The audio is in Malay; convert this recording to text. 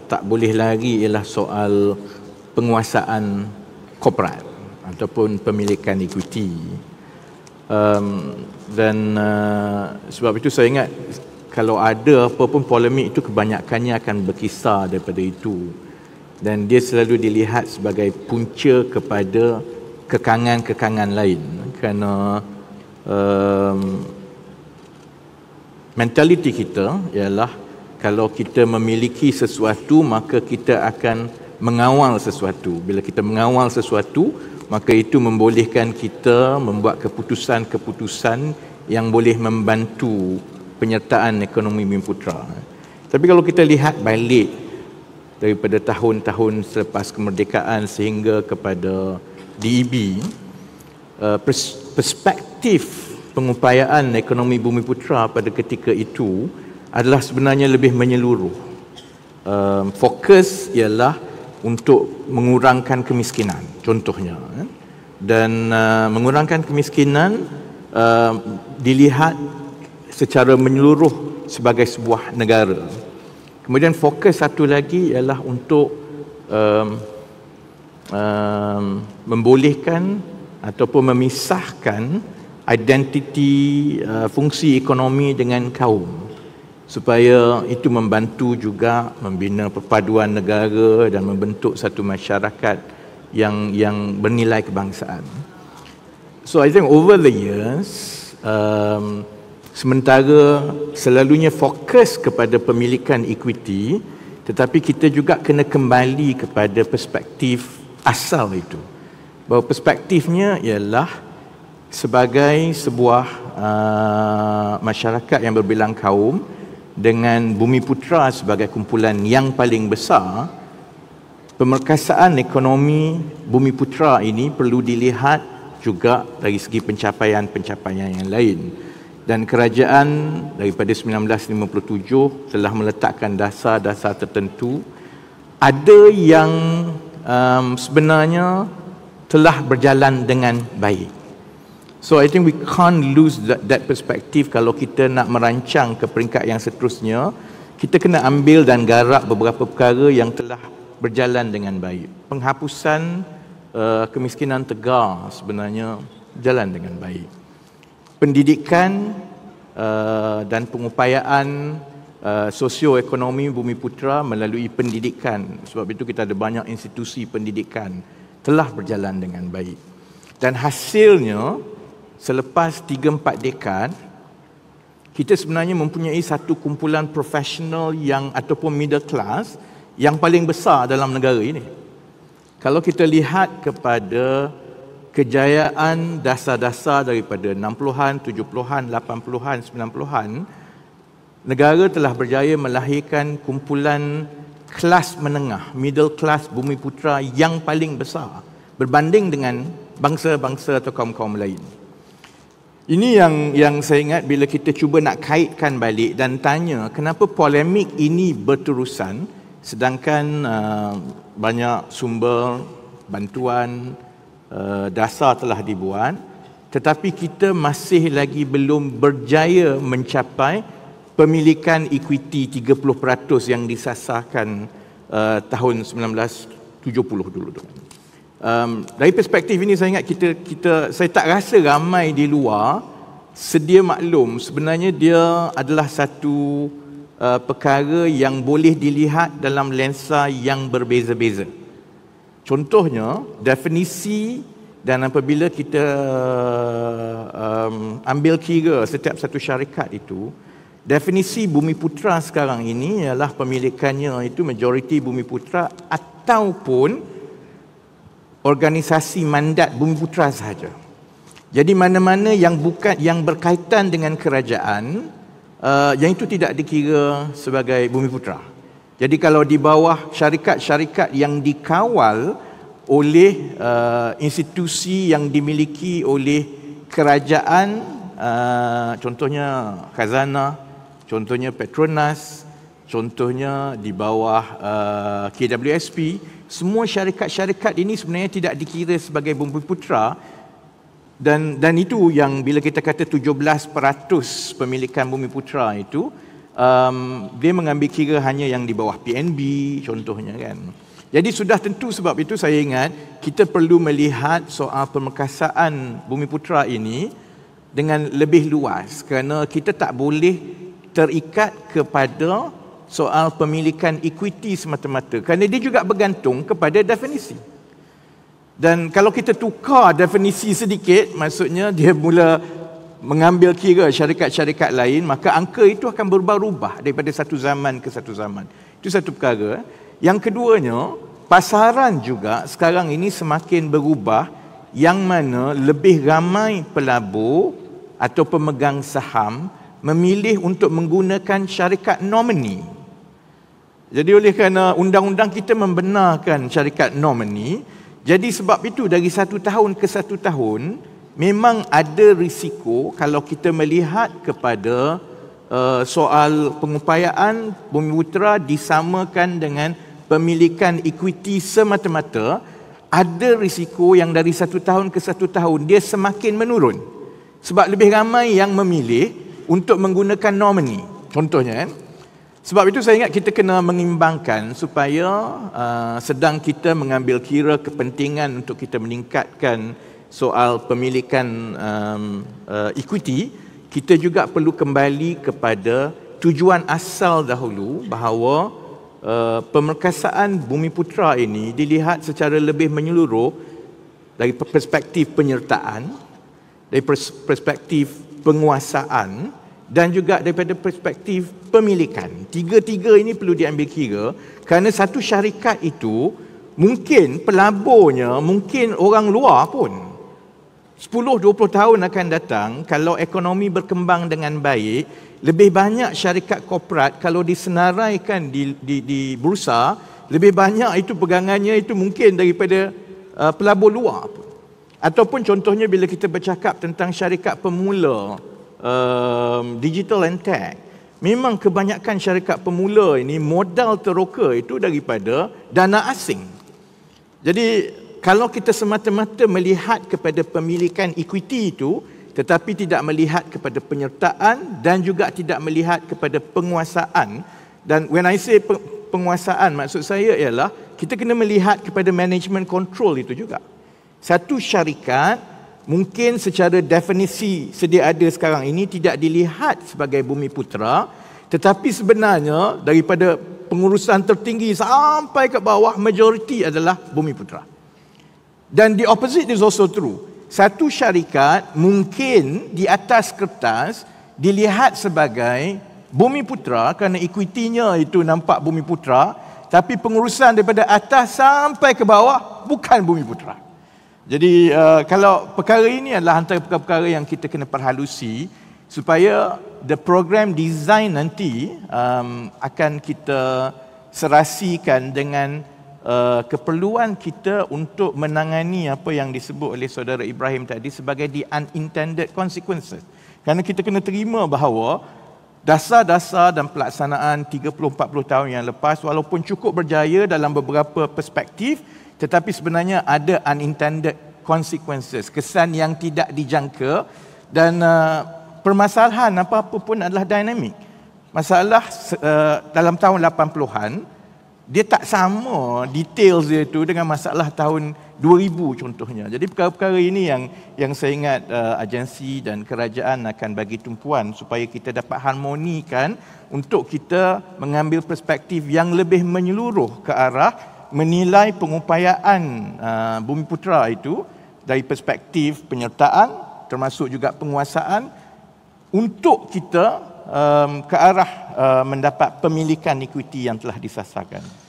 tak boleh lagi ialah soal penguasaan korporat ataupun pemilikan ekuiti. Sebab itu saya ingat kalau ada apa pun polemik itu kebanyakannya akan berkisar daripada itu, dan dia selalu dilihat sebagai punca kepada kekangan-kekangan lain, kerana mentaliti kita ialah kalau kita memiliki sesuatu maka kita akan mengawal sesuatu. Bila kita mengawal sesuatu, maka itu membolehkan kita membuat keputusan-keputusan yang boleh membantu penyertaan ekonomi Bumiputera. Tapi kalau kita lihat balik daripada tahun-tahun selepas kemerdekaan sehingga kepada DEB, perspektif pengupayaan ekonomi Bumiputera pada ketika itu adalah sebenarnya lebih menyeluruh. Fokus ialah untuk mengurangkan kemiskinan, contohnya. Dan mengurangkan kemiskinan dilihat secara menyeluruh sebagai sebuah negara. Kemudian fokus satu lagi ialah untuk membolehkan ataupun memisahkan identiti fungsi ekonomi dengan kaum, supaya itu membantu juga membina perpaduan negara dan membentuk satu masyarakat yang bernilai kebangsaan. So I think over the years, sementara selalunya fokus kepada pemilikan ekuiti, tetapi kita juga kena kembali kepada perspektif asal itu. Bahawa perspektifnya ialah sebagai sebuah masyarakat yang berbilang kaum dengan Bumiputera sebagai kumpulan yang paling besar, pemerkasaan ekonomi Bumiputera ini perlu dilihat juga dari segi pencapaian-pencapaian yang lain. Dan kerajaan daripada 1957 telah meletakkan dasar-dasar tertentu. Ada yang sebenarnya telah berjalan dengan baik. So I think we can't lose that perspective. Kalau kita nak merancang ke peringkat yang seterusnya, kita kena ambil dan garap beberapa perkara yang telah berjalan dengan baik. Penghapusan kemiskinan tegar sebenarnya berjalan dengan baik. Pendidikan dan pengupayaan sosioekonomi Bumiputera melalui pendidikan, sebab itu kita ada banyak institusi pendidikan, telah berjalan dengan baik. Dan hasilnya selepas 3-4 dekad, kita sebenarnya mempunyai satu kumpulan profesional yang ataupun middle class yang paling besar dalam negara ini. Kalau kita lihat kepada kejayaan dasar-dasar daripada 60-an, 70-an, 80-an, 90-an, negara telah berjaya melahirkan kumpulan kelas menengah, middle class Bumiputera yang paling besar berbanding dengan bangsa-bangsa atau kaum-kaum lain. Ini yang saya ingat bila kita cuba nak kaitkan balik dan tanya kenapa polemik ini berterusan sedangkan banyak sumber bantuan dasar telah dibuat, tetapi kita masih lagi belum berjaya mencapai pemilikan ekuiti 30% yang disasarkan tahun 1970 dulu. Dari perspektif ini saya ingat saya tak rasa ramai di luar sedia maklum sebenarnya dia adalah satu perkara yang boleh dilihat dalam lensa yang berbeza-beza. Contohnya definisi, dan apabila kita ambil kira setiap satu syarikat itu, definisi Bumiputera sekarang ini ialah pemilikannya itu majoriti Bumiputera ataupun organisasi mandat Bumiputera sahaja. Jadi mana-mana yang berkaitan dengan kerajaan, yang itu tidak dikira sebagai Bumiputera. Jadi kalau di bawah syarikat-syarikat yang dikawal oleh institusi yang dimiliki oleh kerajaan, contohnya Khazanah, contohnya Petronas, contohnya di bawah KWSP, semua syarikat-syarikat ini sebenarnya tidak dikira sebagai Bumiputera, dan itu yang bila kita kata 17% pemilikan Bumiputera itu dia mengambil kira hanya yang di bawah PNB contohnya kan. Jadi sudah tentu sebab itu saya ingat kita perlu melihat soal pemerkasaan Bumiputera ini dengan lebih luas kerana kita tak boleh terikat kepada soal pemilikan equity semata-mata kerana dia juga bergantung kepada definisi. Dan kalau kita tukar definisi sedikit, maksudnya dia mula mengambil kira syarikat-syarikat lain, maka angka itu akan berubah-ubah daripada satu zaman ke satu zaman. Itu satu perkara. Yang keduanya, pasaran juga sekarang ini semakin berubah yang mana lebih ramai pelabur atau pemegang saham memilih untuk menggunakan syarikat nomini. Jadi oleh kerana undang-undang kita membenarkan syarikat nomini, jadi sebab itu dari satu tahun ke satu tahun memang ada risiko kalau kita melihat kepada soal pengupayaan Bumiputera disamakan dengan pemilikan equity semata-mata, ada risiko yang dari satu tahun ke satu tahun dia semakin menurun. Sebab lebih ramai yang memilih untuk menggunakan nomini. Contohnya kan. Sebab itu saya ingat kita kena mengimbangkan supaya sedang kita mengambil kira kepentingan untuk kita meningkatkan soal pemilikan equity, kita juga perlu kembali kepada tujuan asal dahulu bahawa pemerkasaan Bumiputera ini dilihat secara lebih menyeluruh dari perspektif penyertaan, dari perspektif penguasaan dan juga daripada perspektif pemilikan. Tiga-tiga ini perlu diambil kira kerana satu syarikat itu mungkin pelaburnya, mungkin orang luar pun 10-20 tahun akan datang kalau ekonomi berkembang dengan baik, lebih banyak syarikat korporat kalau disenaraikan di bursa, lebih banyak itu pegangannya itu mungkin daripada pelabur luar pun. Ataupun contohnya bila kita bercakap tentang syarikat pemula digital and tech, memang kebanyakan syarikat pemula ini modal teroka itu daripada dana asing. Jadi kalau kita semata-mata melihat kepada pemilikan equity itu tetapi tidak melihat kepada penyertaan dan juga tidak melihat kepada penguasaan, dan when I say penguasaan maksud saya ialah kita kena melihat kepada management control itu juga. Satu syarikat mungkin secara definisi sedia ada sekarang ini tidak dilihat sebagai Bumiputera, tetapi sebenarnya daripada pengurusan tertinggi sampai ke bawah majoriti adalah Bumiputera. Dan the opposite is also true. Satu syarikat mungkin di atas kertas dilihat sebagai Bumiputera kerana equity-nya itu nampak Bumiputera, tapi pengurusan daripada atas sampai ke bawah bukan Bumiputera. Jadi kalau perkara ini adalah antara perkara-perkara yang kita kena perhalusi supaya the program design nanti akan kita serasikan dengan keperluan kita untuk menangani apa yang disebut oleh saudara Ibrahim tadi sebagai the unintended consequences. Kerana kita kena terima bahawa dasar-dasar dan pelaksanaan 30-40 tahun yang lepas walaupun cukup berjaya dalam beberapa perspektif, tetapi sebenarnya ada unintended consequences, kesan yang tidak dijangka, dan permasalahan apa-apa pun adalah dinamik. Masalah dalam tahun 80-an dia tak sama details dia itu dengan masalah tahun 2000 contohnya. Jadi perkara-perkara ini yang saya ingat agensi dan kerajaan akan bagi tumpuan supaya kita dapat harmonikan untuk kita mengambil perspektif yang lebih menyeluruh ke arah menilai pengupayaan Bumiputera itu dari perspektif penyertaan termasuk juga penguasaan untuk kita ke arah mendapat pemilikan equity yang telah disasarkan.